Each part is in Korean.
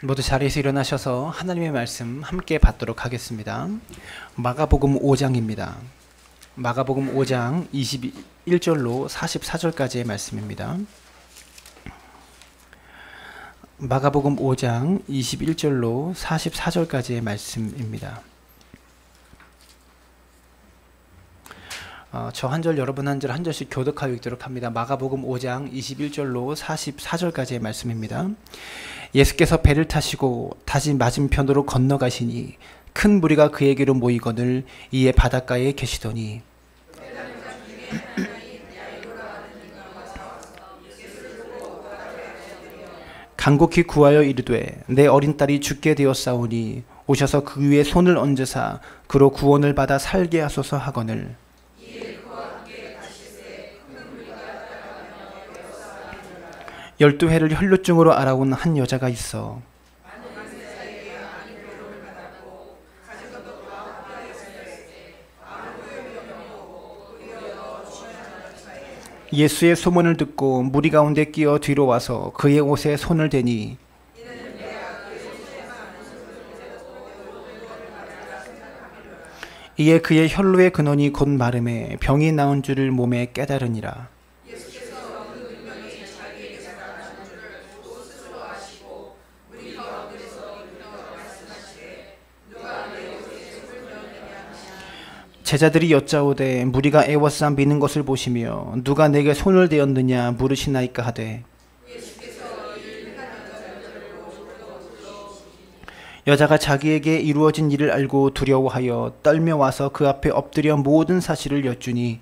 모두 자리에서 일어나셔서 하나님의 말씀 함께 받도록 하겠습니다. 마가복음 5장입니다. 마가복음 5장 21절로 44절까지의 말씀입니다. 마가복음 5장 21절로 44절까지의 말씀입니다. 저 한 절 여러분 한 절 한 절씩 교독하여 읽도록 합니다. 마가복음 5장 21절로 44절까지의 말씀입니다. 예수께서 배를 타시고 다시 맞은편으로 건너가시니 큰 무리가 그에게로 모이거늘 이에 바닷가에 계시더니 간곡히 구하여 이르되 내 어린 딸이 죽게 되었사오니 오셔서 그 위에 손을 얹으사 그로 구원을 받아 살게 하소서 하거늘 열두 해를 혈루증으로 앓아온 한 여자가 있어 예수의 소문을 듣고 무리 가운데 끼어 뒤로 와서 그의 옷에 손을 대니 이에 그의 혈루의 근원이 곧 마름에 병이 나은 줄을 몸에 깨달으니라. 제자들이 여짜오되 무리가 애워싸 미는 것을 보시며 누가 내게 손을 대었느냐 물으시나이까 하되 여자가 자기에게 이루어진 일을 알고 두려워하여 떨며 와서 그 앞에 엎드려 모든 사실을 여쭈니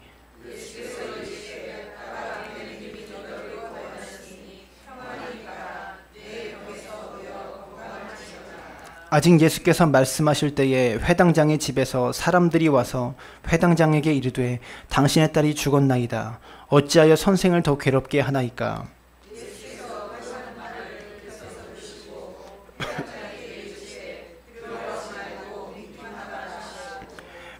아직 예수께서 말씀하실 때에 회당장의 집에서 사람들이 와서 회당장에게 이르되 당신의 딸이 죽었나이다. 어찌하여 선생을 더 괴롭게 하나이까?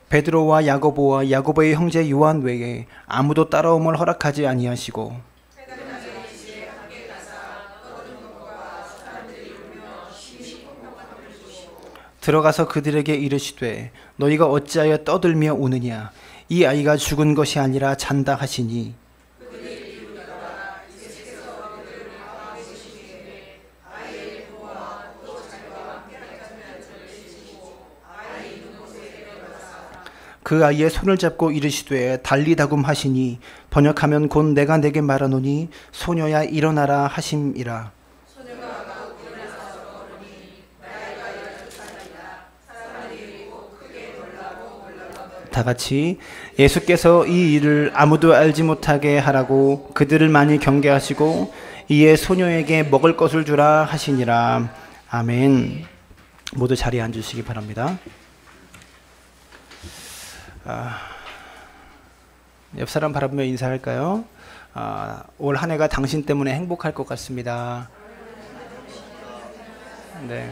베드로와 야고보와 야고보의 형제 요한 외에 아무도 따라옴을 허락하지 아니하시고 들어가서 그들에게 이르시되 너희가 어찌하여 떠들며 우느냐 이 아이가 죽은 것이 아니라 잔다 하시니 그 아이의 손을 잡고 이르시되 달리다굼 하시니 번역하면 곧 내가 내게 말하노니 소녀야 일어나라 하심이라. 다 같이 예수께서 이 일을 아무도 알지 못하게 하라고 그들을 많이 경계하시고 이에 소녀에게 먹을 것을 주라 하시니라. 아멘. 모두 자리에 앉으시기 바랍니다. 옆 사람 바라보며 인사할까요? 올 한 해가 당신 때문에 행복할 것 같습니다. 네.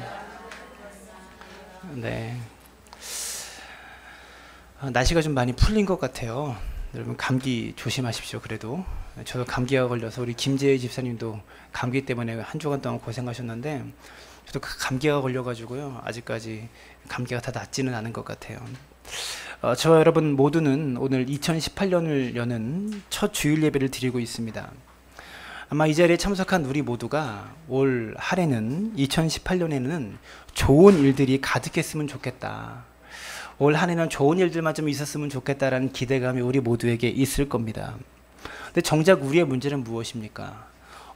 날씨가 좀 많이 풀린 것 같아요. 여러분 감기 조심하십시오. 그래도 저도 감기가 걸려서 우리 김재희 집사님도 감기 때문에 한 주간 동안 고생하셨는데 저도 감기가 걸려가지고요. 아직까지 감기가 다 낫지는 않은 것 같아요. 저와 여러분 모두는 오늘 2018년을 여는 첫 주일 예배를 드리고 있습니다. 아마 이 자리에 참석한 우리 모두가 올 한 해는 2018년에는 좋은 일들이 가득했으면 좋겠다. 올 한 해는 좋은 일들만 좀 있었으면 좋겠다라는 기대감이 우리 모두에게 있을 겁니다. 근데 정작 우리의 문제는 무엇입니까?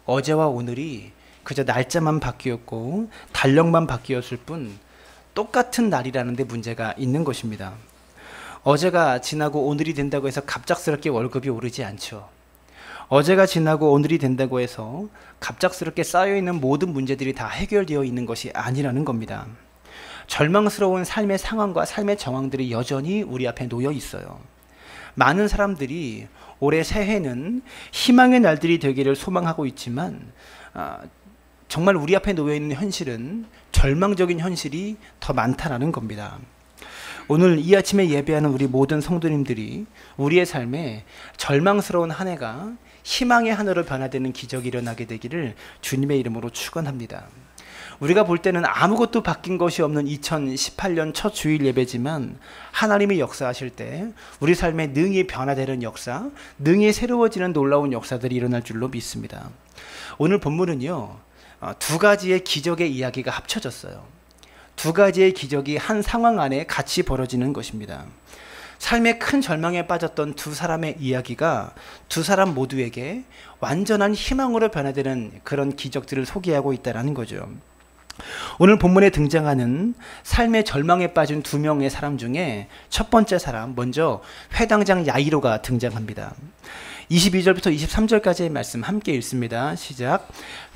어제와 오늘이 그저 날짜만 바뀌었고 달력만 바뀌었을 뿐 똑같은 날이라는 데 문제가 있는 것입니다. 어제가 지나고 오늘이 된다고 해서 갑작스럽게 월급이 오르지 않죠. 어제가 지나고 오늘이 된다고 해서 갑작스럽게 쌓여있는 모든 문제들이 다 해결되어 있는 것이 아니라는 겁니다. 절망스러운 삶의 상황과 삶의 정황들이 여전히 우리 앞에 놓여 있어요. 많은 사람들이 올해 새해는 희망의 날들이 되기를 소망하고 있지만 정말 우리 앞에 놓여 있는 현실은 절망적인 현실이 더 많다라는 겁니다. 오늘 이 아침에 예배하는 우리 모든 성도님들이 우리의 삶에 절망스러운 한 해가 희망의 한 해로 변화되는 기적이 일어나게 되기를 주님의 이름으로 축원합니다. 우리가 볼 때는 아무것도 바뀐 것이 없는 2018년 첫 주일 예배지만 하나님이 역사하실 때 우리 삶에 능히 변화되는 역사, 능히 새로워지는 놀라운 역사들이 일어날 줄로 믿습니다. 오늘 본문은요, 두 가지의 기적의 이야기가 합쳐졌어요. 두 가지의 기적이 한 상황 안에 같이 벌어지는 것입니다. 삶의 큰 절망에 빠졌던 두 사람의 이야기가 두 사람 모두에게 완전한 희망으로 변화되는 그런 기적들을 소개하고 있다는 거죠. 오늘 본문에 등장하는 삶의 절망에 빠진 두 명의 사람 중에 첫 번째 사람, 먼저 회당장 야이로가 등장합니다. 22절부터 23절까지의 말씀 함께 읽습니다. 시작.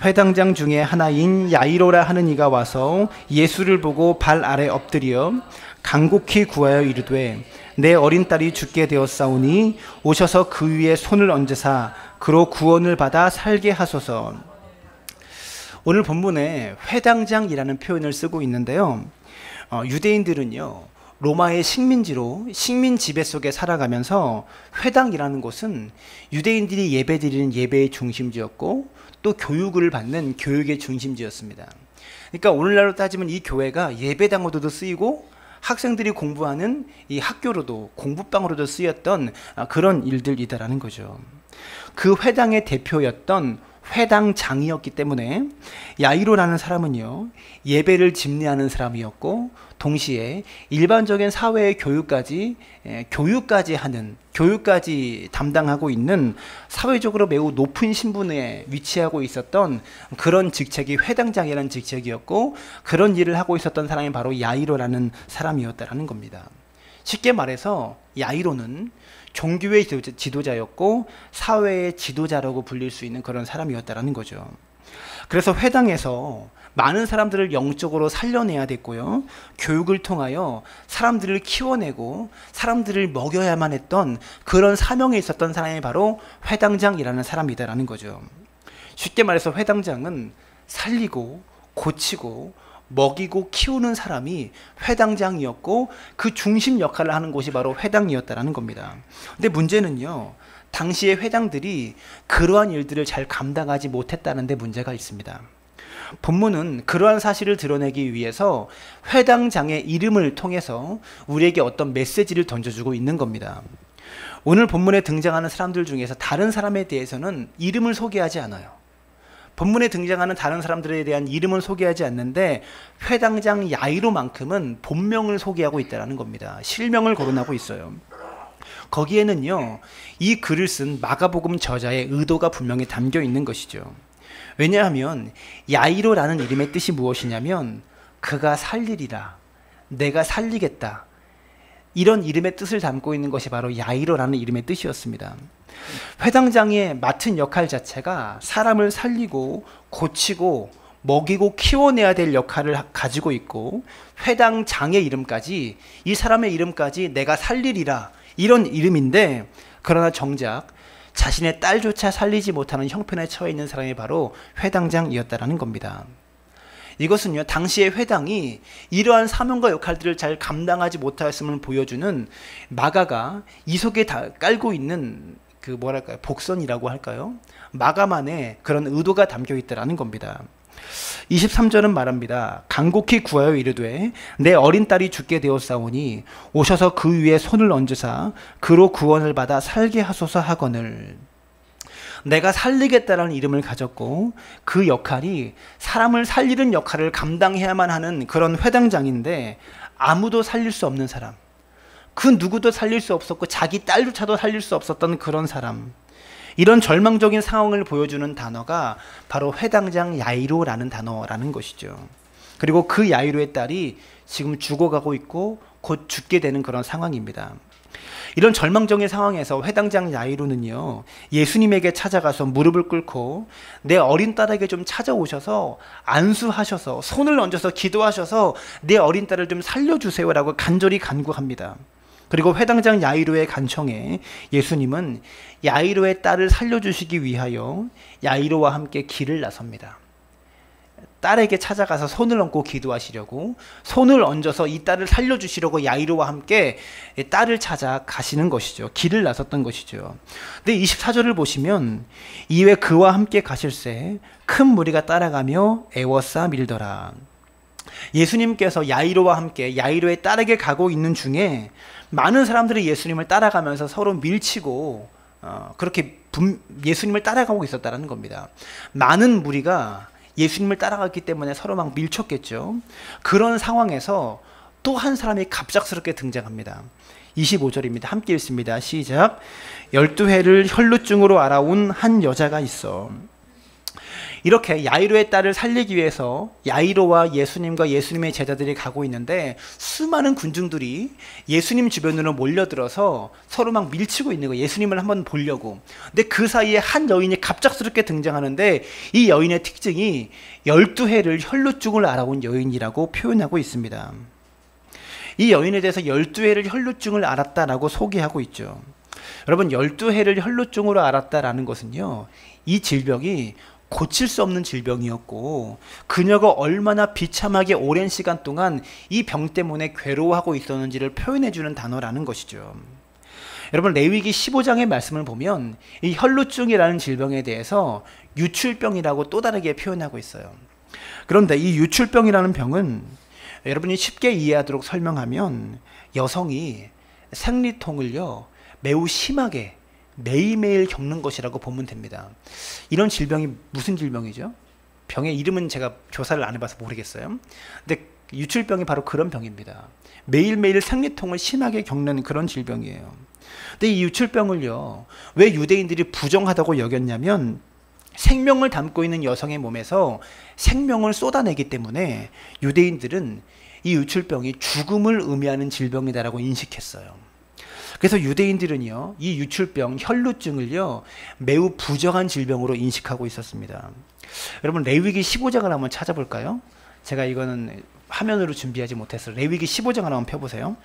회당장 중에 하나인 야이로라 하는 이가 와서 예수를 보고 발 아래 엎드려 간곡히 구하여 이르되 내 어린 딸이 죽게 되었사오니 오셔서 그 위에 손을 얹으사 그로 구원을 받아 살게 하소서. 오늘 본문에 회당장이라는 표현을 쓰고 있는데요, 유대인들은요 로마의 식민지로 식민 지배 속에 살아가면서 회당이라는 곳은 유대인들이 예배드리는 예배의 중심지였고 또 교육을 받는 교육의 중심지였습니다. 그러니까 오늘날로 따지면 이 교회가 예배당으로도 쓰이고 학생들이 공부하는 이 학교로도 공부방으로도 쓰였던 그런 일들이다라는 거죠. 그 회당의 대표였던 회당장이었기 때문에 야이로라는 사람은요 예배를 집례하는 사람이었고 동시에 일반적인 사회의 교육까지 담당하고 있는 사회적으로 매우 높은 신분에 위치하고 있었던 그런 직책이 회당장이라는 직책이었고, 그런 일을 하고 있었던 사람이 바로 야이로라는 사람이었다라는 겁니다. 쉽게 말해서 야이로는 종교의 지도자였고 사회의 지도자라고 불릴 수 있는 그런 사람이었다라는 거죠. 그래서 회당에서 많은 사람들을 영적으로 살려내야 됐고요, 교육을 통하여 사람들을 키워내고 사람들을 먹여야만 했던 그런 사명에 있었던 사람이 바로 회당장이라는 사람이다라는 거죠. 쉽게 말해서 회당장은 살리고 고치고 먹이고 키우는 사람이 회당장이었고 그 중심 역할을 하는 곳이 바로 회당이었다라는 겁니다. 근데 문제는요, 당시의 회당들이 그러한 일들을 잘 감당하지 못했다는 데 문제가 있습니다. 본문은 그러한 사실을 드러내기 위해서 회당장의 이름을 통해서 우리에게 어떤 메시지를 던져주고 있는 겁니다. 오늘 본문에 등장하는 사람들 중에서 다른 사람에 대해서는 이름을 소개하지 않아요. 본문에 등장하는 다른 사람들에 대한 이름은 소개하지 않는데 회당장 야이로만큼은 본명을 소개하고 있다는 겁니다. 실명을 거론하고 있어요. 거기에는요, 이 글을 쓴 마가복음 저자의 의도가 분명히 담겨 있는 것이죠. 왜냐하면 야이로라는 이름의 뜻이 무엇이냐면 그가 살리리라, 내가 살리겠다, 이런 이름의 뜻을 담고 있는 것이 바로 야이로라는 이름의 뜻이었습니다. 회당장의 맡은 역할 자체가 사람을 살리고 고치고 먹이고 키워내야 될 역할을 가지고 있고, 회당장의 이름까지, 이 사람의 이름까지 내가 살리리라, 이런 이름인데, 그러나 정작 자신의 딸조차 살리지 못하는 형편에 처해 있는 사람이 바로 회당장이었다라는 겁니다. 이것은요, 당시의 회당이 이러한 사명과 역할들을 잘 감당하지 못하였음을 보여주는 마가가 이 속에 다 깔고 있는 그 복선이라고 할까요? 마가만의 그런 의도가 담겨 있다라는 겁니다. 23절은 말합니다. 간곡히 구하여 이르되 내 어린 딸이 죽게 되었사오니 오셔서 그 위에 손을 얹으사 그로 구원을 받아 살게 하소서 하거늘. 내가 살리겠다라는 이름을 가졌고 그 역할이 사람을 살리는 역할을 감당해야만 하는 그런 회당장인데 아무도 살릴 수 없는 사람, 그 누구도 살릴 수 없었고 자기 딸조차도 살릴 수 없었던 그런 사람, 이런 절망적인 상황을 보여주는 단어가 바로 회당장 야이로라는 단어라는 것이죠. 그리고 그 야이로의 딸이 지금 죽어가고 있고 곧 죽게 되는 그런 상황입니다. 이런 절망적인 상황에서 회당장 야이로는요, 예수님에게 찾아가서 무릎을 꿇고 내 어린 딸에게 좀 찾아오셔서 안수하셔서 손을 얹어서 기도하셔서 내 어린 딸을 좀 살려주세요라고 간절히 간구합니다. 그리고 회당장 야이로의 간청에 예수님은 야이로의 딸을 살려주시기 위하여 야이로와 함께 길을 나섭니다. 딸에게 찾아가서 손을 얹고 기도하시려고, 손을 얹어서 이 딸을 살려주시려고 야이로와 함께 딸을 찾아 가시는 것이죠. 길을 나섰던 것이죠. 근데 24절을 보시면 이외 그와 함께 가실새 큰 무리가 따라가며 애워싸 밀더라. 예수님께서 야이로와 함께 야이로의 딸에게 가고 있는 중에 많은 사람들이 예수님을 따라가면서 서로 밀치고 그렇게 예수님을 따라가고 있었다는 겁니다. 많은 무리가 예수님을 따라갔기 때문에 서로 막 밀쳤겠죠. 그런 상황에서 또 한 사람이 갑작스럽게 등장합니다. 25절입니다. 함께 읽습니다. 시작. 12해를 혈루증으로 알아온 한 여자가 있어. 이렇게 야이로의 딸을 살리기 위해서 야이로와 예수님과 예수님의 제자들이 가고 있는데 수많은 군중들이 예수님 주변으로 몰려들어서 서로 막 밀치고 있는 거예요. 예수님을 한번 보려고. 근데 그 사이에 한 여인이 갑작스럽게 등장하는데 이 여인의 특징이 12해를 혈루증을 알아온 여인이라고 표현하고 있습니다. 이 여인에 대해서 12해를 혈루증을 알았다라고 소개하고 있죠. 여러분, 12해를 혈루증으로 알았다라는 것은요, 이 질병이 고칠 수 없는 질병이었고 그녀가 얼마나 비참하게 오랜 시간 동안 이 병 때문에 괴로워하고 있었는지를 표현해 주는 단어라는 것이죠. 여러분, 레위기 15장의 말씀을 보면 이 혈루증이라는 질병에 대해서 유출병이라고 또 다르게 표현하고 있어요. 그런데 이 유출병이라는 병은 여러분이 쉽게 이해하도록 설명하면 여성이 생리통을요 매우 심하게 매일매일 겪는 것이라고 보면 됩니다. 이런 질병이 무슨 질병이죠? 병의 이름은 제가 조사를 안 해봐서 모르겠어요. 근데 유출병이 바로 그런 병입니다. 매일매일 생리통을 심하게 겪는 그런 질병이에요. 근데 이 유출병을요, 왜 유대인들이 부정하다고 여겼냐면 생명을 담고 있는 여성의 몸에서 생명을 쏟아내기 때문에 유대인들은 이 유출병이 죽음을 의미하는 질병이다라고 인식했어요. 그래서 유대인들은요, 이 유출병, 혈루증을요 매우 부정한 질병으로 인식하고 있었습니다. 여러분, 레위기 15장을 한번 찾아볼까요? 제가 이거는 화면으로 준비하지 못해서 레위기 15장을 한번 펴보세요.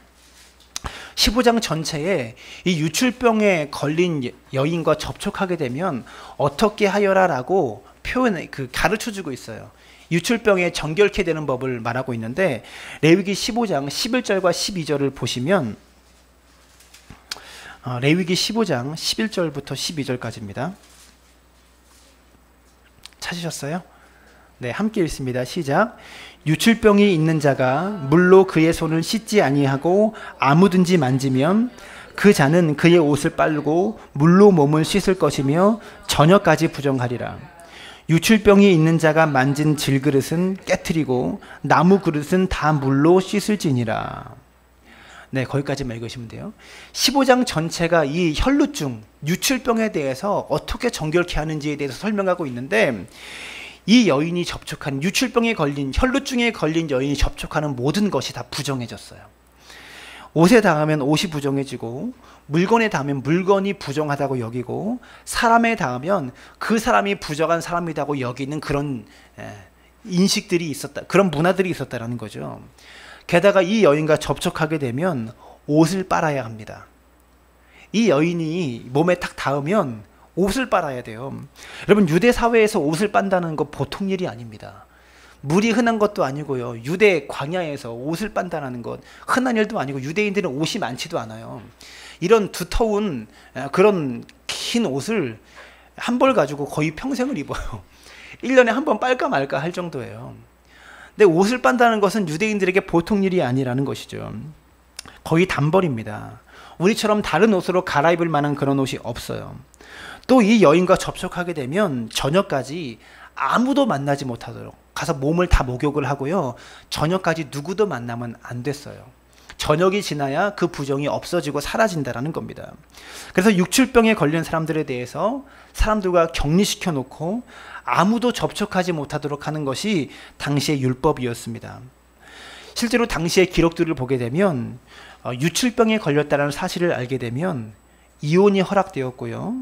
15장 전체에 이 유출병에 걸린 여인과 접촉하게 되면 어떻게 하여라 라고 가르쳐주고 있어요. 유출병에 정결케 되는 법을 말하고 있는데 레위기 15장 11절과 12절을 보시면 레위기 15장 11절부터 12절까지입니다. 찾으셨어요? 네, 함께 읽습니다. 시작. 유출병이 있는 자가 물로 그의 손을 씻지 아니하고 아무든지 만지면 그 자는 그의 옷을 빨고 물로 몸을 씻을 것이며 저녁까지 부정하리라. 유출병이 있는 자가 만진 질그릇은 깨트리고 나무 그릇은 다 물로 씻을지니라. 네, 거기까지만 읽으시면 돼요. 15장 전체가 이 혈루증, 유출병에 대해서 어떻게 정결케 하는지에 대해서 설명하고 있는데 이 여인이 접촉한 유출병에 걸린 혈루증에 걸린 여인이 접촉하는 모든 것이 다 부정해졌어요. 옷에 닿으면 옷이 부정해지고 물건에 닿으면 물건이 부정하다고 여기고 사람에 닿으면 그 사람이 부정한 사람이라고 여기는 그런 인식들이 있었다. 그런 문화들이 있었다라는 거죠. 게다가 이 여인과 접촉하게 되면 옷을 빨아야 합니다. 이 여인이 몸에 탁 닿으면 옷을 빨아야 돼요. 여러분, 유대 사회에서 옷을 빤다는 거 보통 일이 아닙니다. 물이 흔한 것도 아니고요. 유대 광야에서 옷을 빤다는 것 흔한 일도 아니고 유대인들은 옷이 많지도 않아요. 이런 두터운 그런 긴 옷을 한 벌 가지고 거의 평생을 입어요. 1년에 한 번 빨까 말까 할 정도예요. 근데 옷을 빤다는 것은 유대인들에게 보통 일이 아니라는 것이죠. 거의 단벌입니다. 우리처럼 다른 옷으로 갈아입을 만한 그런 옷이 없어요. 또 이 여인과 접촉하게 되면 저녁까지 아무도 만나지 못하도록 가서 몸을 다 목욕을 하고요. 저녁까지 누구도 만나면 안 됐어요. 저녁이 지나야 그 부정이 없어지고 사라진다라는 겁니다. 그래서 유출병에 걸린 사람들에 대해서 사람들과 격리시켜 놓고 아무도 접촉하지 못하도록 하는 것이 당시의 율법이었습니다. 실제로 당시의 기록들을 보게 되면 유출병에 걸렸다는 사실을 알게 되면 이혼이 허락되었고요.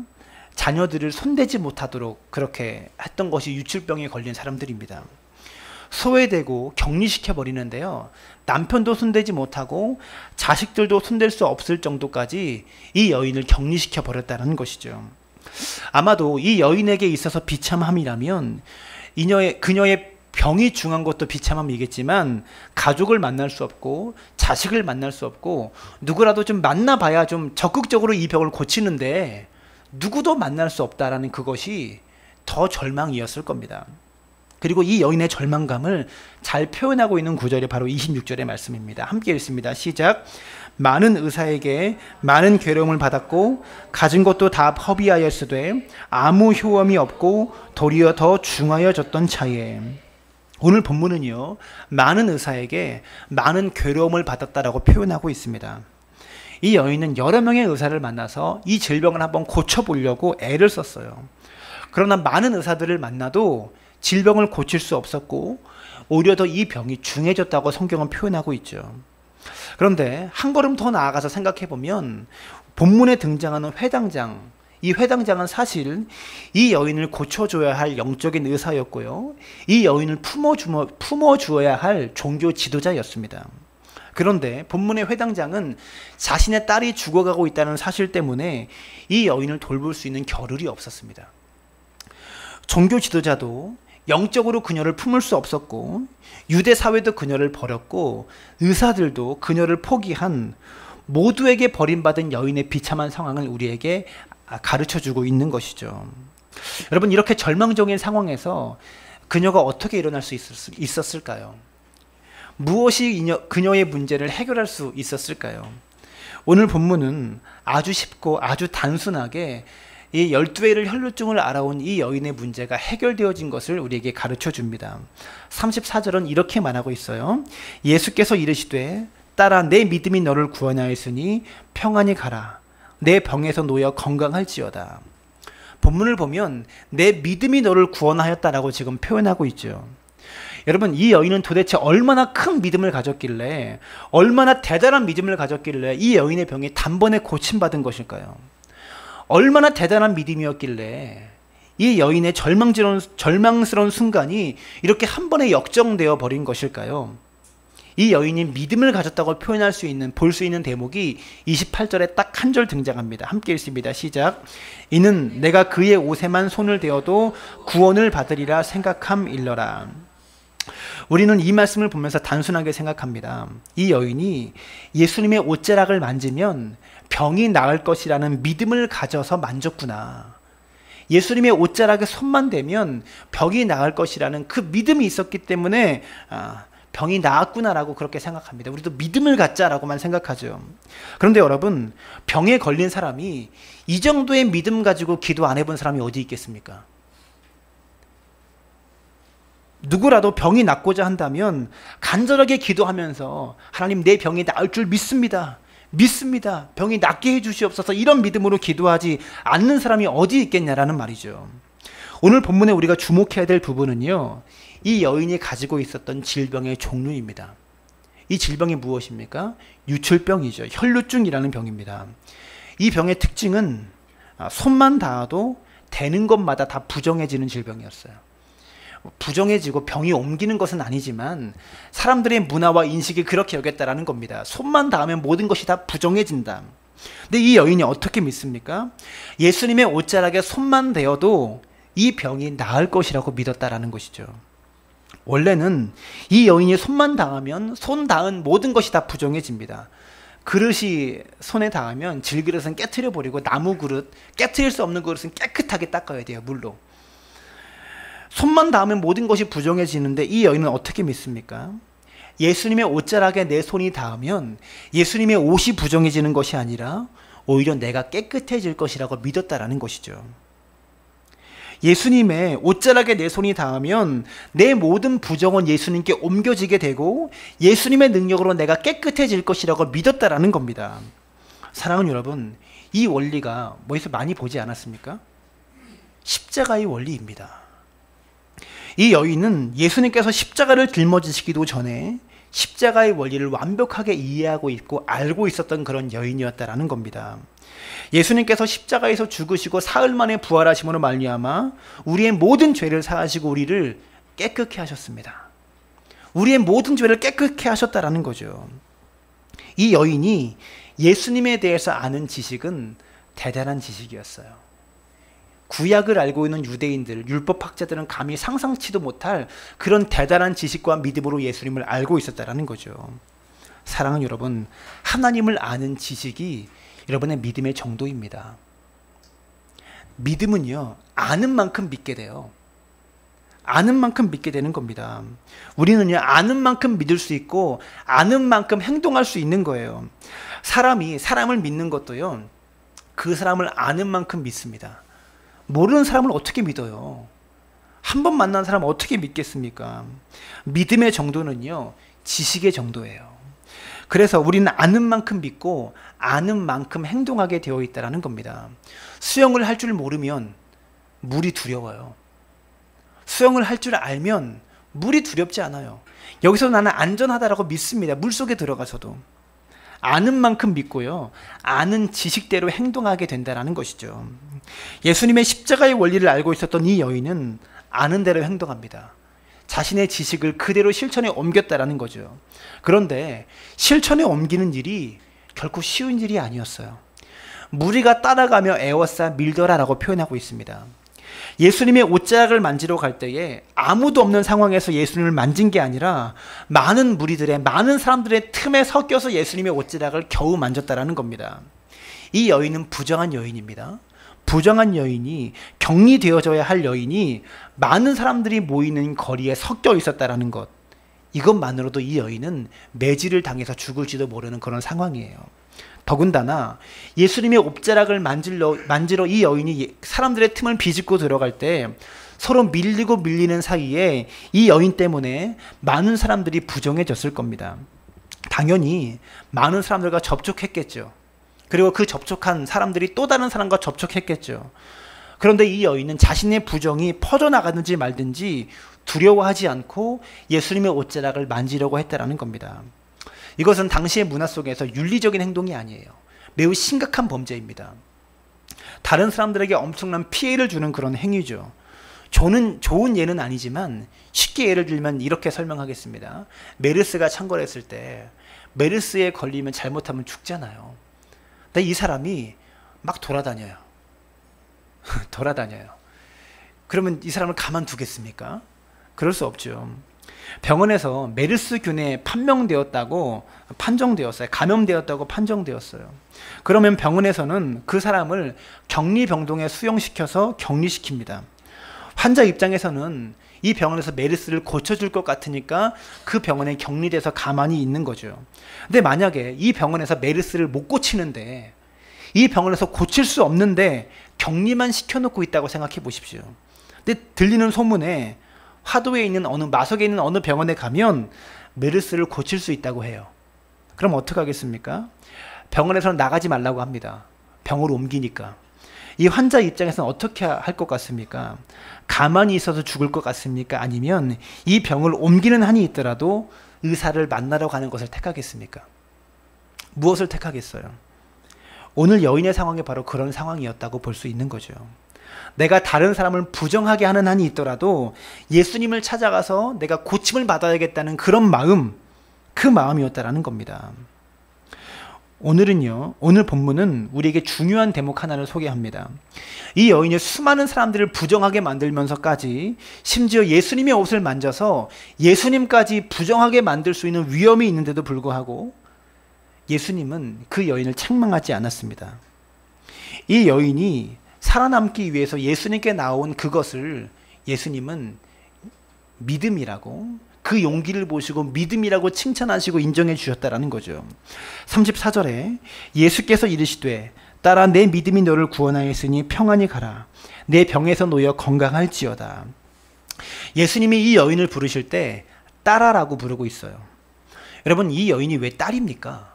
자녀들을 손대지 못하도록 그렇게 했던 것이 유출병에 걸린 사람들입니다. 소외되고 격리시켜 버리는데요. 남편도 손대지 못하고 자식들도 손댈 수 없을 정도까지 이 여인을 격리시켜 버렸다는 것이죠. 아마도 이 여인에게 있어서 비참함이라면 그녀의 병이 중한 것도 비참함이겠지만 가족을 만날 수 없고 자식을 만날 수 없고 누구라도 좀 만나봐야 좀 적극적으로 이 병을 고치는데 누구도 만날 수 없다라는 그것이 더 절망이었을 겁니다. 그리고 이 여인의 절망감을 잘 표현하고 있는 구절이 바로 26절의 말씀입니다. 함께 읽습니다. 시작. 많은 의사에게 많은 괴로움을 받았고 가진 것도 다 허비하였으되 아무 효험이 없고 도리어 더 중하여졌던 차에. 오늘 본문은요, 많은 의사에게 많은 괴로움을 받았다라고 표현하고 있습니다. 이 여인은 여러 명의 의사를 만나서 이 질병을 한번 고쳐보려고 애를 썼어요. 그러나 많은 의사들을 만나도 질병을 고칠 수 없었고 오히려 더 이 병이 중해졌다고 성경은 표현하고 있죠. 그런데 한 걸음 더 나아가서 생각해보면 본문에 등장하는 회당장, 이 회당장은 사실 이 여인을 고쳐줘야 할 영적인 의사였고요, 이 여인을 품어주어야 할 종교 지도자였습니다. 그런데 본문의 회당장은 자신의 딸이 죽어가고 있다는 사실 때문에 이 여인을 돌볼 수 있는 겨를이 없었습니다. 종교 지도자도 영적으로 그녀를 품을 수 없었고 유대 사회도 그녀를 버렸고 의사들도 그녀를 포기한 모두에게 버림받은 여인의 비참한 상황을 우리에게 가르쳐주고 있는 것이죠. 여러분, 이렇게 절망적인 상황에서 그녀가 어떻게 일어날 수 있었을까요? 무엇이 그녀의 문제를 해결할 수 있었을까요? 오늘 본문은 아주 쉽고 아주 단순하게 이 12회를 혈루증을 알아온 이 여인의 문제가 해결되어진 것을 우리에게 가르쳐 줍니다. 34절은 이렇게 말하고 있어요. 예수께서 이르시되 딸아, 내 믿음이 너를 구원하였으니 평안히 가라. 내 병에서 놓여 건강할지어다. 본문을 보면 내 믿음이 너를 구원하였다라고 지금 표현하고 있죠. 여러분, 이 여인은 도대체 얼마나 큰 믿음을 가졌길래, 얼마나 대단한 믿음을 가졌길래 이 여인의 병이 단번에 고침받은 것일까요? 얼마나 대단한 믿음이었길래 이 여인의 절망스러운 순간이 이렇게 한 번에 역정되어 버린 것일까요? 이 여인이 믿음을 가졌다고 표현할 수 있는, 볼 수 있는 대목이 28절에 딱 한 절 등장합니다. 함께 읽습니다. 시작. 이는 내가 그의 옷에만 손을 대어도 구원을 받으리라 생각함일러라. 우리는 이 말씀을 보면서 단순하게 생각합니다. 이 여인이 예수님의 옷자락을 만지면 병이 나을 것이라는 믿음을 가져서 만졌구나. 예수님의 옷자락에 손만 대면 병이 나을 것이라는 그 믿음이 있었기 때문에 병이 나았구나라고 그렇게 생각합니다. 우리도 믿음을 갖자라고만 생각하죠. 그런데 여러분, 병에 걸린 사람이 이 정도의 믿음 가지고 기도 안 해본 사람이 어디 있겠습니까? 누구라도 병이 낫고자 한다면 간절하게 기도하면서 하나님, 내 병이 나을 줄 믿습니다. 병이 낫게 해주시옵소서, 이런 믿음으로 기도하지 않는 사람이 어디 있겠냐라는 말이죠. 오늘 본문에 우리가 주목해야 될 부분은요, 이 여인이 가지고 있었던 질병의 종류입니다. 이 질병이 무엇입니까? 유출병이죠. 혈루증이라는 병입니다. 이 병의 특징은 손만 닿아도 되는 것마다 다 부정해지는 질병이었어요. 부정해지고 병이 옮기는 것은 아니지만 사람들의 문화와 인식이 그렇게 여겼다라는 겁니다. 손만 닿으면 모든 것이 다 부정해진다. 근데 이 여인이 어떻게 믿습니까? 예수님의 옷자락에 손만 대어도 이 병이 나을 것이라고 믿었다라는 것이죠. 원래는 이 여인이 손만 닿으면 손 닿은 모든 것이 다 부정해집니다. 그릇이 손에 닿으면 질그릇은 깨트려 버리고 나무 그릇, 깨트릴 수 없는 그릇은 깨끗하게 닦아야 돼요, 물로. 손만 닿으면 모든 것이 부정해지는데 이 여인은 어떻게 믿습니까? 예수님의 옷자락에 내 손이 닿으면 예수님의 옷이 부정해지는 것이 아니라 오히려 내가 깨끗해질 것이라고 믿었다라는 것이죠. 예수님의 옷자락에 내 손이 닿으면 내 모든 부정은 예수님께 옮겨지게 되고 예수님의 능력으로 내가 깨끗해질 것이라고 믿었다라는 겁니다. 사랑하는 여러분, 이 원리가 뭐에서 많이 보지 않았습니까? 십자가의 원리입니다. 이 여인은 예수님께서 십자가를 짊어지시기도 전에 십자가의 원리를 완벽하게 이해하고 있고 알고 있었던 그런 여인이었다라는 겁니다. 예수님께서 십자가에서 죽으시고 사흘 만에 부활하심으로 말미암아 우리의 모든 죄를 사하시고 우리를 깨끗게 하셨습니다. 우리의 모든 죄를 깨끗게 하셨다라는 거죠. 이 여인이 예수님에 대해서 아는 지식은 대단한 지식이었어요. 구약을 알고 있는 유대인들, 율법학자들은 감히 상상치도 못할 그런 대단한 지식과 믿음으로 예수님을 알고 있었다라는 거죠. 사랑하는 여러분, 하나님을 아는 지식이 여러분의 믿음의 정도입니다. 믿음은요, 아는 만큼 믿게 돼요. 아는 만큼 믿게 되는 겁니다. 우리는요, 아는 만큼 믿을 수 있고 아는 만큼 행동할 수 있는 거예요. 사람이 사람을 믿는 것도요, 그 사람을 아는 만큼 믿습니다. 모르는 사람을 어떻게 믿어요? 한 번 만난 사람 어떻게 믿겠습니까? 믿음의 정도는요, 지식의 정도예요. 그래서 우리는 아는 만큼 믿고 아는 만큼 행동하게 되어 있다는 겁니다. 수영을 할 줄 모르면 물이 두려워요. 수영을 할 줄 알면 물이 두렵지 않아요. 여기서 나는 안전하다라고 믿습니다. 물속에 들어가서도. 아는 만큼 믿고요, 아는 지식대로 행동하게 된다는 것이죠. 예수님의 십자가의 원리를 알고 있었던 이 여인은 아는 대로 행동합니다. 자신의 지식을 그대로 실천에 옮겼다는 거죠. 그런데 실천에 옮기는 일이 결코 쉬운 일이 아니었어요. 무리가 따라가며 에워싸 밀더라라고 표현하고 있습니다. 예수님의 옷자락을 만지러 갈 때에 아무도 없는 상황에서 예수님을 만진 게 아니라 많은 무리들의, 많은 사람들의 틈에 섞여서 예수님의 옷자락을 겨우 만졌다라는 겁니다. 이 여인은 부정한 여인입니다. 부정한 여인이, 격리되어져야 할 여인이 많은 사람들이 모이는 거리에 섞여 있었다라는 것, 이것만으로도 이 여인은 매질을 당해서 죽을지도 모르는 그런 상황이에요. 더군다나 예수님의 옷자락을 만지러 이 여인이 사람들의 틈을 비집고 들어갈 때 서로 밀리고 밀리는 사이에 이 여인 때문에 많은 사람들이 부정해졌을 겁니다. 당연히 많은 사람들과 접촉했겠죠. 그리고 그 접촉한 사람들이 또 다른 사람과 접촉했겠죠. 그런데 이 여인은 자신의 부정이 퍼져나가든지 말든지 두려워하지 않고 예수님의 옷자락을 만지려고 했다라는 겁니다. 이것은 당시의 문화 속에서 윤리적인 행동이 아니에요. 매우 심각한 범죄입니다. 다른 사람들에게 엄청난 피해를 주는 그런 행위죠. 저는 좋은 예는 아니지만 쉽게 예를 들면 이렇게 설명하겠습니다. 메르스가 창궐했을 때 메르스에 걸리면 잘못하면 죽잖아요. 근데 이 사람이 막 돌아다녀요. 돌아다녀요. 그러면 이 사람을 가만두겠습니까? 그럴 수 없죠. 병원에서 메르스균에 판정되었어요. 감염되었다고 판정되었어요. 그러면 병원에서는 그 사람을 격리병동에 수용시켜서 격리시킵니다. 환자 입장에서는 이 병원에서 메르스를 고쳐줄 것 같으니까 그 병원에 격리돼서 가만히 있는 거죠. 근데 만약에 이 병원에서 메르스를 못 고치는데, 이 병원에서 고칠 수 없는데 격리만 시켜놓고 있다고 생각해 보십시오. 근데 들리는 소문에 화도에 있는 마석에 있는 어느 병원에 가면 메르스를 고칠 수 있다고 해요. 그럼 어떻게 하겠습니까? 병원에서는 나가지 말라고 합니다. 병으로 옮기니까. 이 환자 입장에서는 어떻게 할 것 같습니까? 가만히 있어서 죽을 것 같습니까? 아니면 이 병을 옮기는 한이 있더라도 의사를 만나러 가는 것을 택하겠습니까? 무엇을 택하겠어요? 오늘 여인의 상황이 바로 그런 상황이었다고 볼 수 있는 거죠. 내가 다른 사람을 부정하게 하는 한이 있더라도 예수님을 찾아가서 내가 고침을 받아야겠다는 그런 마음, 그 마음이었다라는 겁니다. 오늘 본문은 우리에게 중요한 대목 하나를 소개합니다. 이 여인이 수많은 사람들을 부정하게 만들면서까지 심지어 예수님의 옷을 만져서 예수님까지 부정하게 만들 수 있는 위험이 있는데도 불구하고 예수님은 그 여인을 책망하지 않았습니다. 이 여인이 살아남기 위해서 예수님께 나온 그것을 예수님은 믿음이라고, 그 용기를 보시고 믿음이라고 칭찬하시고 인정해 주셨다라는 거죠. 34절에 예수께서 이르시되 따라 내 믿음이 너를 구원하였으니 평안히 가라. 내 병에서 놓여 건강할지어다. 예수님이 이 여인을 부르실 때 딸아라고 부르고 있어요. 여러분, 이 여인이 왜 딸입니까?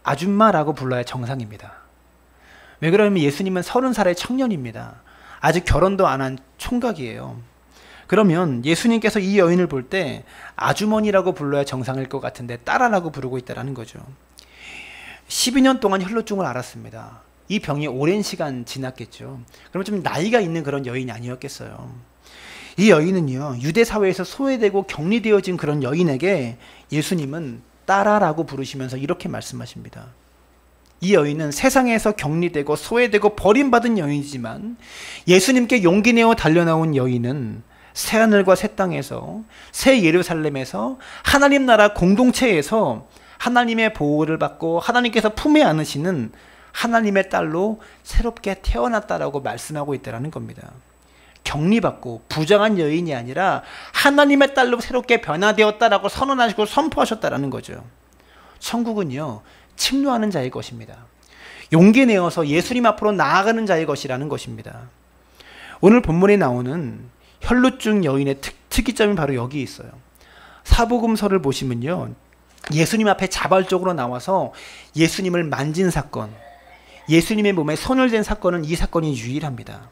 아줌마라고 불러야 정상입니다. 왜 그러냐면 예수님은 30살의 청년입니다. 아직 결혼도 안 한 총각이에요. 그러면 예수님께서 이 여인을 볼 때 아주머니라고 불러야 정상일 것 같은데 딸아라고 부르고 있다는 거죠. 12년 동안 혈루증을 앓았습니다. 이 병이 오랜 시간 지났겠죠. 그럼 좀 나이가 있는 그런 여인이 아니었겠어요. 이 여인은요, 유대 사회에서 소외되고 격리되어진 그런 여인에게 예수님은 딸아라고 부르시면서 이렇게 말씀하십니다. 이 여인은 세상에서 격리되고 소외되고 버림받은 여인이지만 예수님께 용기 내어 달려나온 여인은 새하늘과 새 땅에서, 새 예루살렘에서, 하나님 나라 공동체에서 하나님의 보호를 받고 하나님께서 품에 안으시는 하나님의 딸로 새롭게 태어났다라고 말씀하고 있다는 겁니다. 격리받고 부정한 여인이 아니라 하나님의 딸로 새롭게 변화되었다라고 선언하시고 선포하셨다는 거죠. 천국은요, 침노하는 자의 것입니다. 용기 내어서 예수님 앞으로 나아가는 자의 것이라는 것입니다. 오늘 본문에 나오는 혈루증 여인의 특이점이 바로 여기 있어요. 사복음서를 보시면요, 예수님 앞에 자발적으로 나와서 예수님을 만진 사건, 예수님의 몸에 손을 댄 사건은 이 사건이 유일합니다.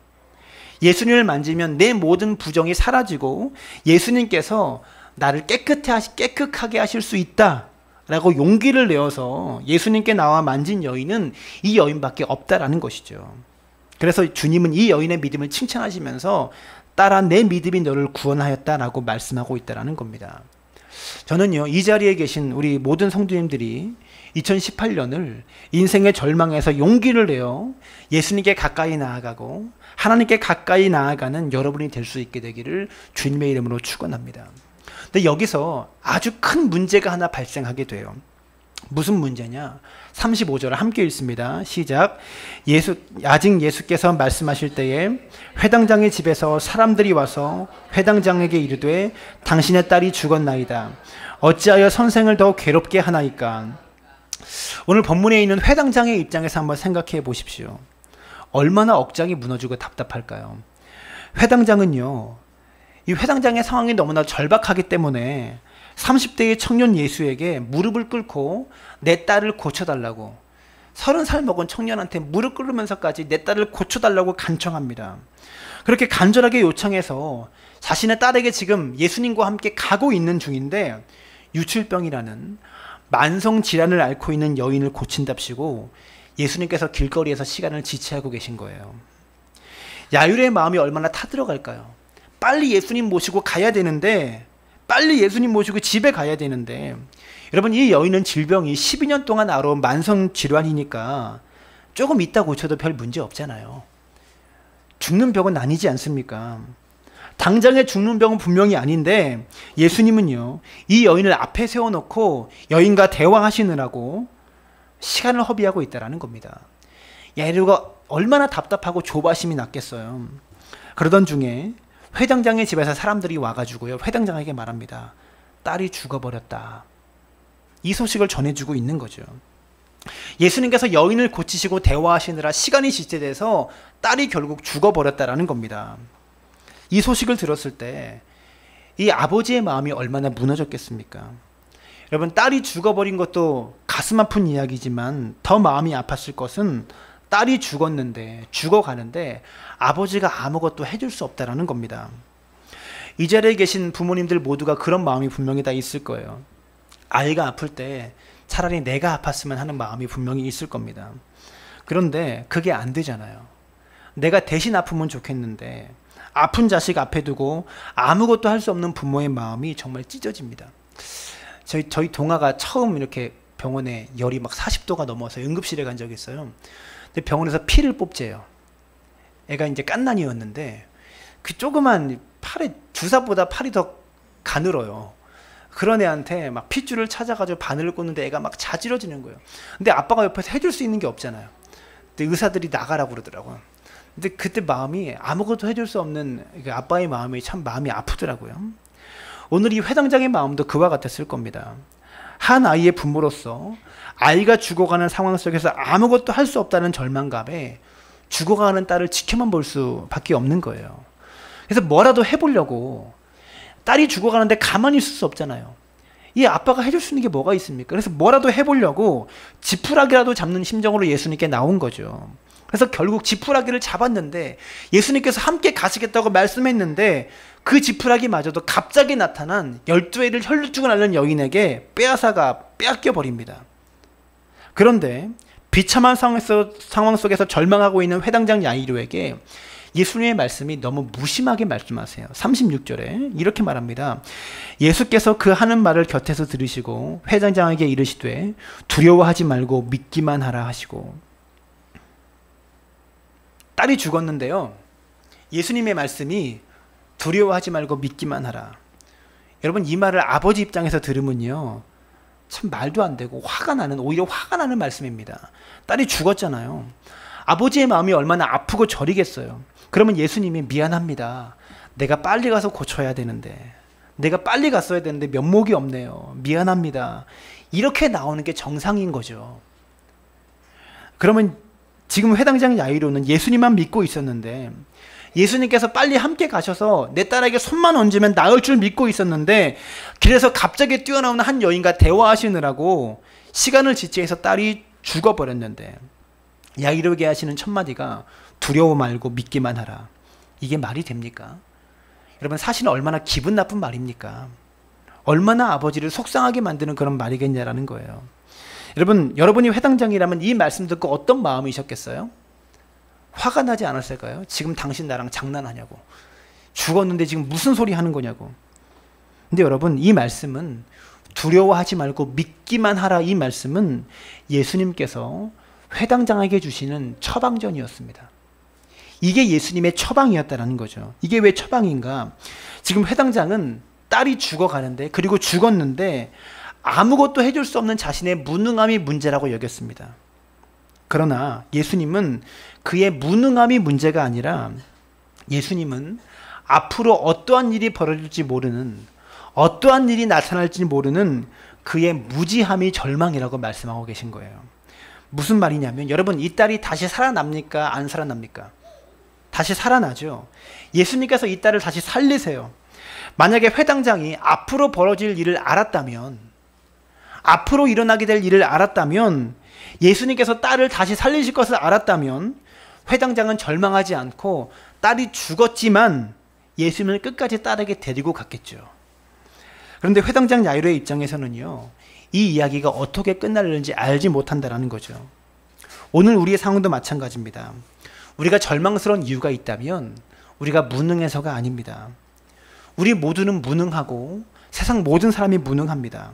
예수님을 만지면 내 모든 부정이 사라지고 예수님께서 나를 깨끗하게 하실 수 있다 라고 용기를 내어서 예수님께 나와 만진 여인은 이 여인밖에 없다라는 것이죠. 그래서 주님은 이 여인의 믿음을 칭찬하시면서 딸아, 내 믿음이 너를 구원하였다라고 말씀하고 있다라는 겁니다. 저는요, 이 자리에 계신 우리 모든 성도님들이 2018년을 인생의 절망에서 용기를 내어 예수님께 가까이 나아가고 하나님께 가까이 나아가는 여러분이 될 수 있게 되기를 주님의 이름으로 축원합니다. 근데 여기서 아주 큰 문제가 하나 발생하게 돼요. 무슨 문제냐? 35절 함께 읽습니다. 시작. 아직 예수께서 말씀하실 때에 회당장의 집에서 사람들이 와서 회당장에게 이르되 당신의 딸이 죽었나이다. 어찌하여 선생을 더 괴롭게 하나이까? 오늘 본문에 있는 회당장의 입장에서 한번 생각해 보십시오. 얼마나 억장이 무너지고 답답할까요? 회당장은요, 이 회당장의 상황이 너무나 절박하기 때문에 30대의 청년 예수에게 무릎을 꿇고 내 딸을 고쳐달라고, 30살 먹은 청년한테 무릎 꿇으면서까지 내 딸을 고쳐달라고 간청합니다. 그렇게 간절하게 요청해서 자신의 딸에게 지금 예수님과 함께 가고 있는 중인데 유출병이라는 만성 질환을 앓고 있는 여인을 고친답시고 예수님께서 길거리에서 시간을 지체하고 계신 거예요. 야율의 마음이 얼마나 타들어갈까요? 빨리 예수님 모시고 가야 되는데, 빨리 예수님 모시고 집에 가야 되는데, 여러분, 이 여인은 질병이 12년 동안 앓아온 만성 질환이니까 조금 있다 고쳐도 별 문제 없잖아요. 죽는 병은 아니지 않습니까? 당장에 죽는 병은 분명히 아닌데 예수님은요, 이 여인을 앞에 세워놓고 여인과 대화하시느라고 시간을 허비하고 있다는 겁니다. 야이루가 얼마나 답답하고 조바심이 났겠어요. 그러던 중에 회당장의 집에서 사람들이 와가지고요, 회당장에게 말합니다. 딸이 죽어버렸다. 이 소식을 전해주고 있는 거죠. 예수님께서 여인을 고치시고 대화하시느라 시간이 지체돼서 딸이 결국 죽어버렸다라는 겁니다. 이 소식을 들었을 때 이 아버지의 마음이 얼마나 무너졌겠습니까? 여러분, 딸이 죽어버린 것도 가슴 아픈 이야기지만 더 마음이 아팠을 것은 딸이 죽어가는데 아버지가 아무것도 해줄 수 없다라는 겁니다. 이 자리에 계신 부모님들 모두가 그런 마음이 분명히 다 있을 거예요. 아이가 아플 때 차라리 내가 아팠으면 하는 마음이 분명히 있을 겁니다. 그런데 그게 안 되잖아요. 내가 대신 아프면 좋겠는데 아픈 자식 앞에 두고 아무것도 할 수 없는 부모의 마음이 정말 찢어집니다. 저희 동아가 처음 이렇게 병원에 열이 막 40도가 넘어서 응급실에 간 적이 있어요. 근데 병원에서 피를 뽑재요. 애가 이제 갓난이었는데 그 조그만 팔에, 주사보다 팔이 더 가늘어요. 그런 애한테 막 핏줄을 찾아가지고 바늘을 꽂는데 애가 막 자지러지는 거예요. 근데 아빠가 옆에서 해줄 수 있는 게 없잖아요. 근데 의사들이 나가라고 그러더라고요. 근데 그때 마음이, 아무것도 해줄 수 없는 아빠의 마음이 참 마음이 아프더라고요. 오늘 이 회당장의 마음도 그와 같았을 겁니다. 한 아이의 부모로서 아이가 죽어가는 상황 속에서 아무것도 할 수 없다는 절망감에 죽어가는 딸을 지켜만 볼 수밖에 없는 거예요. 그래서 뭐라도 해보려고, 딸이 죽어가는데 가만히 있을 수 없잖아요. 이 아빠가 해줄 수 있는 게 뭐가 있습니까? 그래서 뭐라도 해보려고 지푸라기라도 잡는 심정으로 예수님께 나온 거죠. 그래서 결국 지푸라기를 잡았는데 예수님께서 함께 가시겠다고 말씀했는데 그 지푸라기마저도 갑자기 나타난 12애를 혈루증을 앓는 여인에게 빼앗겨 버립니다. 그런데 비참한 상황 속에서 절망하고 있는 회당장 야이로에게 예수님의 말씀이 너무 무심하게 말씀하세요. 36절에 이렇게 말합니다. 예수께서 그 하는 말을 곁에서 들으시고 회당장에게 이르시되 두려워하지 말고 믿기만 하라 하시고. 딸이 죽었는데요, 예수님의 말씀이 두려워하지 말고 믿기만 하라. 여러분, 이 말을 아버지 입장에서 들으면요, 참 말도 안 되고 오히려 화가 나는 말씀입니다. 딸이 죽었잖아요. 아버지의 마음이 얼마나 아프고 저리겠어요. 그러면 예수님이 미안합니다. 내가 빨리 가서 고쳐야 되는데, 내가 빨리 갔어야 되는데 면목이 없네요. 미안합니다. 이렇게 나오는 게 정상인 거죠. 그러면 지금 회당장 야이로는 예수님만 믿고 있었는데, 예수님께서 빨리 함께 가셔서 내 딸에게 손만 얹으면 나을 줄 믿고 있었는데, 그래서 갑자기 뛰어나오는 한 여인과 대화하시느라고 시간을 지체해서 딸이 죽어버렸는데, 야이로에게 하시는 첫 마디가 두려워 말고 믿기만 하라. 이게 말이 됩니까? 여러분, 사실은 얼마나 기분 나쁜 말입니까? 얼마나 아버지를 속상하게 만드는 그런 말이겠냐라는 거예요. 여러분, 여러분이 회당장이라면 이 말씀 듣고 어떤 마음이셨겠어요? 화가 나지 않았을까요? 지금 당신 나랑 장난하냐고. 죽었는데 지금 무슨 소리 하는 거냐고. 근데 여러분, 이 말씀은 두려워하지 말고 믿기만 하라, 이 말씀은 예수님께서 회당장에게 주시는 처방전이었습니다. 이게 예수님의 처방이었다는 거죠. 이게 왜 처방인가? 지금 회당장은 딸이 죽어가는데, 그리고 죽었는데 아무것도 해줄 수 없는 자신의 무능함이 문제라고 여겼습니다. 그러나 예수님은 그의 무능함이 문제가 아니라, 예수님은 앞으로 어떠한 일이 벌어질지 모르는, 어떠한 일이 나타날지 모르는 그의 무지함이 절망이라고 말씀하고 계신 거예요. 무슨 말이냐면, 여러분, 이 딸이 다시 살아납니까? 안 살아납니까? 다시 살아나죠. 예수님께서 이 딸을 다시 살리세요. 만약에 회당장이 앞으로 벌어질 일을 알았다면, 앞으로 일어나게 될 일을 알았다면, 예수님께서 딸을 다시 살리실 것을 알았다면, 회당장은 절망하지 않고 딸이 죽었지만 예수님을 끝까지 딸에게 데리고 갔겠죠. 그런데 회당장 야이로의 입장에서는요, 이 이야기가 어떻게 끝날는지 알지 못한다는 거죠. 오늘 우리의 상황도 마찬가지입니다. 우리가 절망스러운 이유가 있다면 우리가 무능해서가 아닙니다. 우리 모두는 무능하고 세상 모든 사람이 무능합니다.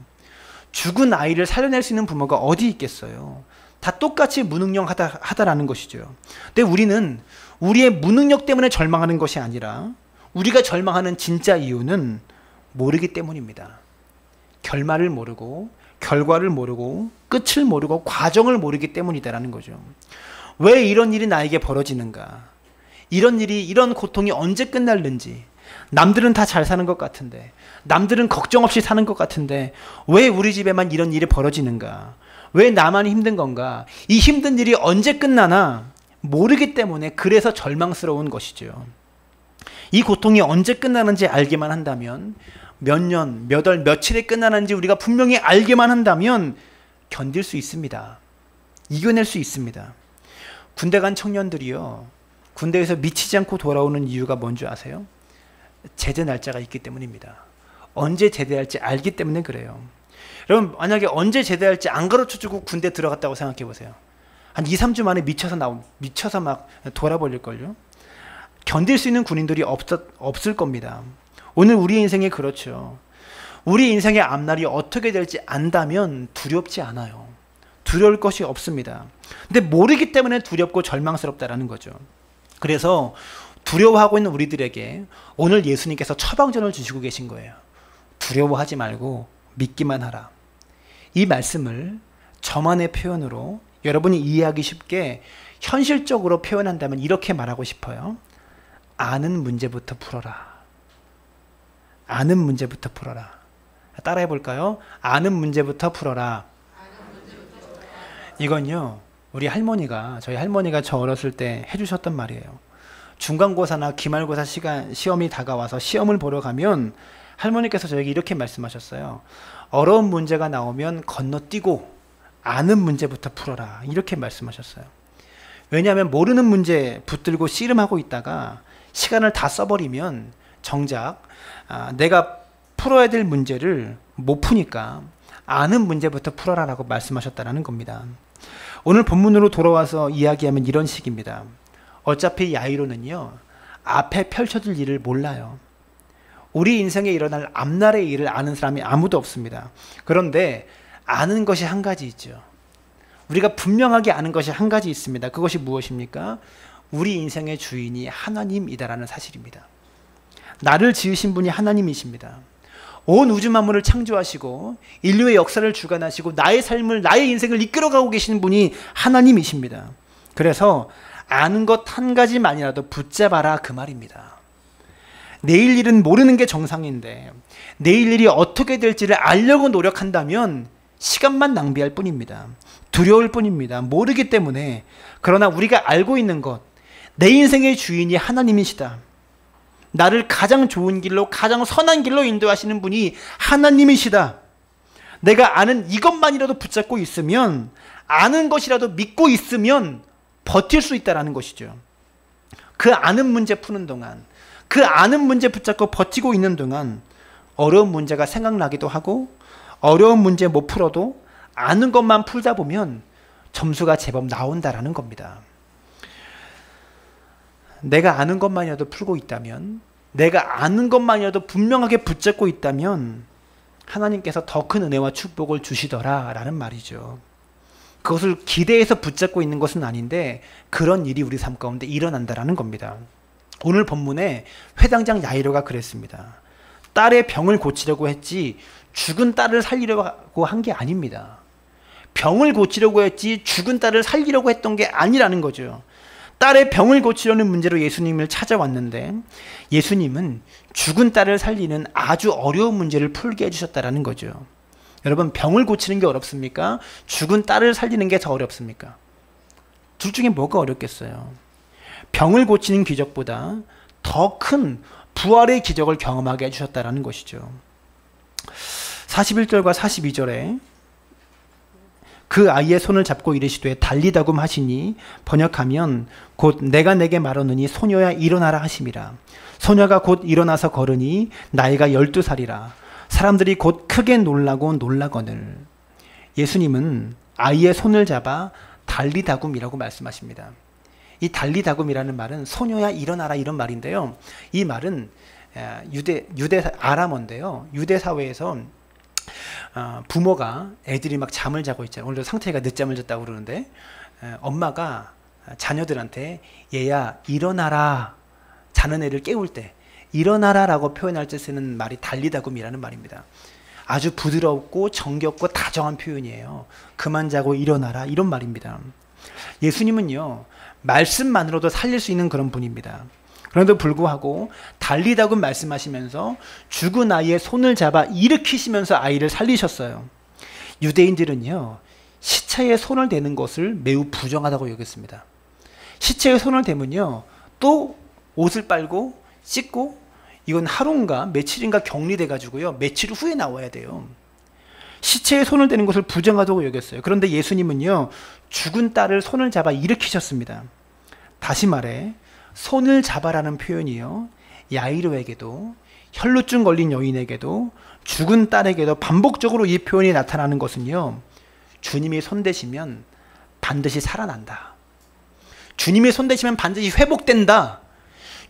죽은 아이를 살려낼 수 있는 부모가 어디 있겠어요? 다 똑같이 무능력하다라는 것이죠. 근데 우리는 우리의 무능력 때문에 절망하는 것이 아니라, 우리가 절망하는 진짜 이유는 모르기 때문입니다. 결말을 모르고, 결과를 모르고, 끝을 모르고, 과정을 모르기 때문이다라는 거죠. 왜 이런 일이 나에게 벌어지는가? 이런 고통이 언제 끝날는지. 남들은 다 잘 사는 것 같은데, 남들은 걱정 없이 사는 것 같은데 왜 우리 집에만 이런 일이 벌어지는가? 왜 나만 힘든 건가? 이 힘든 일이 언제 끝나나 모르기 때문에, 그래서 절망스러운 것이죠. 이 고통이 언제 끝나는지 알기만 한다면, 몇 년, 몇 월, 며칠에 끝나는지 우리가 분명히 알기만 한다면 견딜 수 있습니다. 이겨낼 수 있습니다. 군대 간 청년들이요, 군대에서 미치지 않고 돌아오는 이유가 뭔지 아세요? 제대 날짜가 있기 때문입니다. 언제 제대할지 알기 때문에 그래요. 여러분, 만약에 언제 제대할지 안 가르쳐주고 군대 들어갔다고 생각해 보세요. 한 2, 3주 만에 미쳐서 막 돌아버릴걸요. 견딜 수 있는 군인들이 없을 겁니다. 오늘 우리 인생이 그렇죠. 우리 인생의 앞날이 어떻게 될지 안다면 두렵지 않아요. 두려울 것이 없습니다. 근데 모르기 때문에 두렵고 절망스럽다라는 거죠. 그래서 두려워하고 있는 우리들에게 오늘 예수님께서 처방전을 주시고 계신 거예요. 두려워하지 말고 믿기만 하라. 이 말씀을 저만의 표현으로 여러분이 이해하기 쉽게 현실적으로 표현한다면 이렇게 말하고 싶어요. 아는 문제부터 풀어라. 아는 문제부터 풀어라. 따라해 볼까요? 아는 문제부터 풀어라. 이건요, 저희 할머니가 저 어렸을 때 해주셨던 말이에요. 중간고사나 기말고사 시험이 다가와서 시험을 보러 가면 할머니께서 저에게 이렇게 말씀하셨어요. 어려운 문제가 나오면 건너뛰고 아는 문제부터 풀어라. 이렇게 말씀하셨어요. 왜냐하면 모르는 문제 붙들고 씨름하고 있다가 시간을 다 써버리면 정작 내가 풀어야 될 문제를 못 푸니까 아는 문제부터 풀어라라고 말씀하셨다는 겁니다. 오늘 본문으로 돌아와서 이야기하면 이런 식입니다. 어차피 야이로는요, 앞에 펼쳐질 일을 몰라요. 우리 인생에 일어날 앞날의 일을 아는 사람이 아무도 없습니다. 그런데 아는 것이 한 가지 있죠. 우리가 분명하게 아는 것이 한 가지 있습니다. 그것이 무엇입니까? 우리 인생의 주인이 하나님이다라는 사실입니다. 나를 지으신 분이 하나님이십니다. 온 우주 만물을 창조하시고 인류의 역사를 주관하시고 나의 삶을, 나의 인생을 이끌어가고 계시는 분이 하나님이십니다. 그래서 아는 것 한 가지만이라도 붙잡아라, 그 말입니다. 내일 일은 모르는 게 정상인데 내일 일이 어떻게 될지를 알려고 노력한다면 시간만 낭비할 뿐입니다. 두려울 뿐입니다. 모르기 때문에. 그러나 우리가 알고 있는 것, 내 인생의 주인이 하나님이시다. 나를 가장 좋은 길로, 가장 선한 길로 인도하시는 분이 하나님이시다. 내가 아는 이것만이라도 붙잡고 있으면, 아는 것이라도 믿고 있으면 버틸 수 있다는 것이죠. 그 아는 문제 푸는 동안, 그 아는 문제 붙잡고 버티고 있는 동안 어려운 문제가 생각나기도 하고, 어려운 문제 못 풀어도 아는 것만 풀다 보면 점수가 제법 나온다라는 겁니다. 내가 아는 것만이라도 풀고 있다면, 내가 아는 것만이라도 분명하게 붙잡고 있다면 하나님께서 더 큰 은혜와 축복을 주시더라라는 말이죠. 그것을 기대해서 붙잡고 있는 것은 아닌데 그런 일이 우리 삶 가운데 일어난다라는 겁니다. 오늘 본문에 회당장 야이로가 그랬습니다. 딸의 병을 고치려고 했지 죽은 딸을 살리려고 한 게 아닙니다. 병을 고치려고 했지 죽은 딸을 살리려고 했던 게 아니라는 거죠. 딸의 병을 고치려는 문제로 예수님을 찾아왔는데 예수님은 죽은 딸을 살리는 아주 어려운 문제를 풀게 해주셨다는 거죠. 여러분, 병을 고치는 게 어렵습니까? 죽은 딸을 살리는 게 더 어렵습니까? 둘 중에 뭐가 어렵겠어요? 병을 고치는 기적보다 더 큰 부활의 기적을 경험하게 해주셨다는 것이죠. 41절과 42절에 그 아이의 손을 잡고 이르시되 달리다굼 하시니 번역하면 곧 내가 내게 말하느니 소녀야 일어나라 하심이라. 소녀가 곧 일어나서 걸으니 나이가 12살이라. 사람들이 곧 크게 놀라고 놀라거늘. 예수님은 아이의 손을 잡아 달리다굼이라고 말씀하십니다. 이 달리다굼이라는 말은 소녀야 일어나라 이런 말인데요. 이 말은 유대 아람어인데요. 유대 사회에서 부모가 애들이 막 잠을 자고 있잖아요. 오늘도 상태가 늦잠을 잤다고 그러는데 엄마가 자녀들한테 얘야 일어나라, 자는 애를 깨울 때 일어나라 라고 표현할 때 쓰는 말이 달리다굼이라는 말입니다. 아주 부드럽고 정겹고 다정한 표현이에요. 그만 자고 일어나라 이런 말입니다. 예수님은요 말씀만으로도 살릴 수 있는 그런 분입니다. 그런데도 불구하고 달리다굼 말씀하시면서 죽은 아이의 손을 잡아 일으키시면서 아이를 살리셨어요. 유대인들은요 시체에 손을 대는 것을 매우 부정하다고 여겼습니다. 시체에 손을 대면요 또 옷을 빨고 씻고 이건 하루인가 며칠인가 격리돼 가지고요 며칠 후에 나와야 돼요. 시체에 손을 대는 것을 부정하다고 여겼어요. 그런데 예수님은요 죽은 딸을 손을 잡아 일으키셨습니다. 다시 말해 손을 잡아라는 표현이요 야이로에게도 혈루증 걸린 여인에게도 죽은 딸에게도 반복적으로 이 표현이 나타나는 것은요 주님이 손대시면 반드시 살아난다. 주님이 손대시면 반드시 회복된다.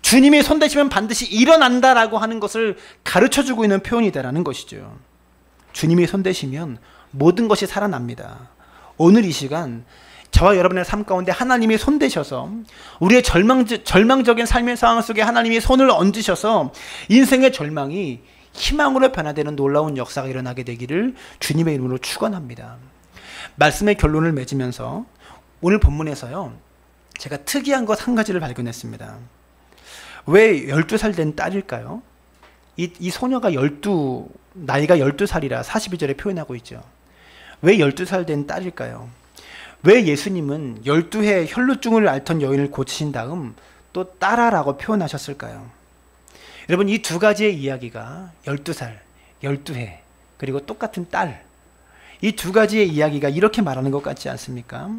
주님이 손대시면 반드시 일어난다라고 하는 것을 가르쳐주고 있는 표현이다라는 것이죠. 주님이 손대시면 모든 것이 살아납니다. 오늘 이 시간 저와 여러분의 삶 가운데 하나님이 손대셔서 우리의 절망적인 삶의 상황 속에 하나님이 손을 얹으셔서 인생의 절망이 희망으로 변화되는 놀라운 역사가 일어나게 되기를 주님의 이름으로 축원합니다. 말씀의 결론을 맺으면서 오늘 본문에서요 제가 특이한 것 한 가지를 발견했습니다. 왜 12살 된 딸일까요? 이 소녀가 나이가 12살이라 42절에 표현하고 있죠. 왜 12살 된 딸일까요? 왜 예수님은 12해 혈루증을 앓던 여인을 고치신 다음 또 딸아라고 표현하셨을까요? 여러분 이 두 가지의 이야기가 12살, 12해 그리고 똑같은 딸, 이 두 가지의 이야기가 이렇게 말하는 것 같지 않습니까?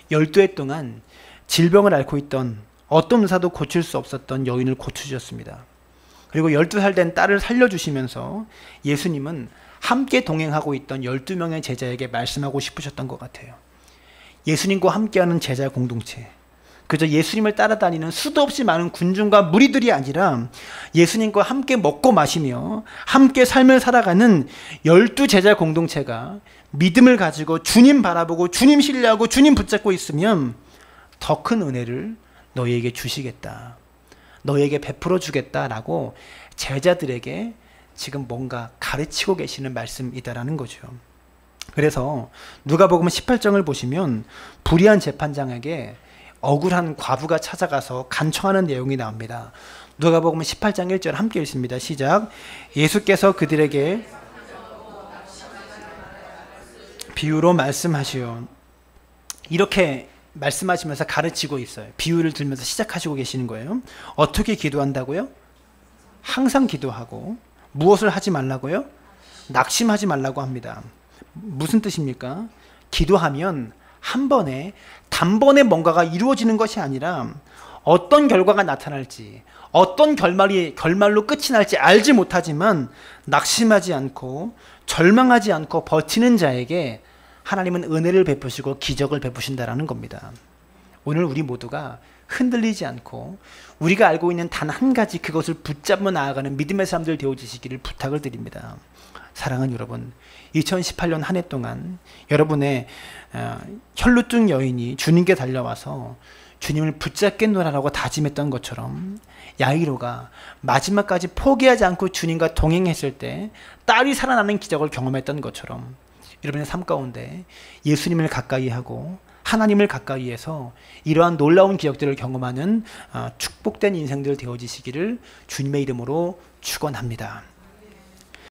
12해 동안 질병을 앓고 있던 어떤 의사도 고칠 수 없었던 여인을 고쳐주셨습니다. 그리고 12살 된 딸을 살려주시면서 예수님은 함께 동행하고 있던 12명의 제자에게 말씀하고 싶으셨던 것 같아요. 예수님과 함께하는 제자 공동체, 그저 예수님을 따라다니는 수도 없이 많은 군중과 무리들이 아니라 예수님과 함께 먹고 마시며 함께 삶을 살아가는 12제자 공동체가 믿음을 가지고 주님 바라보고 주님 신뢰하고 주님 붙잡고 있으면 더 큰 은혜를 너희에게 주시겠다, 너희에게 베풀어 주겠다라고 제자들에게 지금 뭔가 가르치고 계시는 말씀이다라는 거죠. 그래서 누가복음 18장을 보시면 불의한 재판장에게 억울한 과부가 찾아가서 간청하는 내용이 나옵니다. 누가복음 18장 1절 함께 읽습니다. 시작. 예수께서 그들에게 비유로 말씀하시오. 이렇게 말씀하시면서 가르치고 있어요. 비유를 들면서 시작하시고 계시는 거예요. 어떻게 기도한다고요? 항상 기도하고. 무엇을 하지 말라고요? 낙심하지 말라고 합니다. 무슨 뜻입니까? 기도하면 한 번에 단번에 뭔가가 이루어지는 것이 아니라 어떤 결과가 나타날지, 어떤 결말로 끝이 날지 알지 못하지만 낙심하지 않고 절망하지 않고 버티는 자에게 하나님은 은혜를 베푸시고 기적을 베푸신다라는 겁니다. 오늘 우리 모두가 흔들리지 않고 우리가 알고 있는 단 한 가지 그것을 붙잡아 나아가는 믿음의 사람들 되어주시기를 부탁을 드립니다. 사랑하는 여러분, 2018년 한 해 동안 여러분의 혈루증 여인이 주님께 달려와서 주님을 붙잡겠노라라고 다짐했던 것처럼 야이로가 마지막까지 포기하지 않고 주님과 동행했을 때 딸이 살아나는 기적을 경험했던 것처럼 여러분의 삶 가운데 예수님을 가까이 하고 하나님을 가까이 해서 이러한 놀라운 기적들을 경험하는 축복된 인생들 되어지시기를 주님의 이름으로 축원합니다.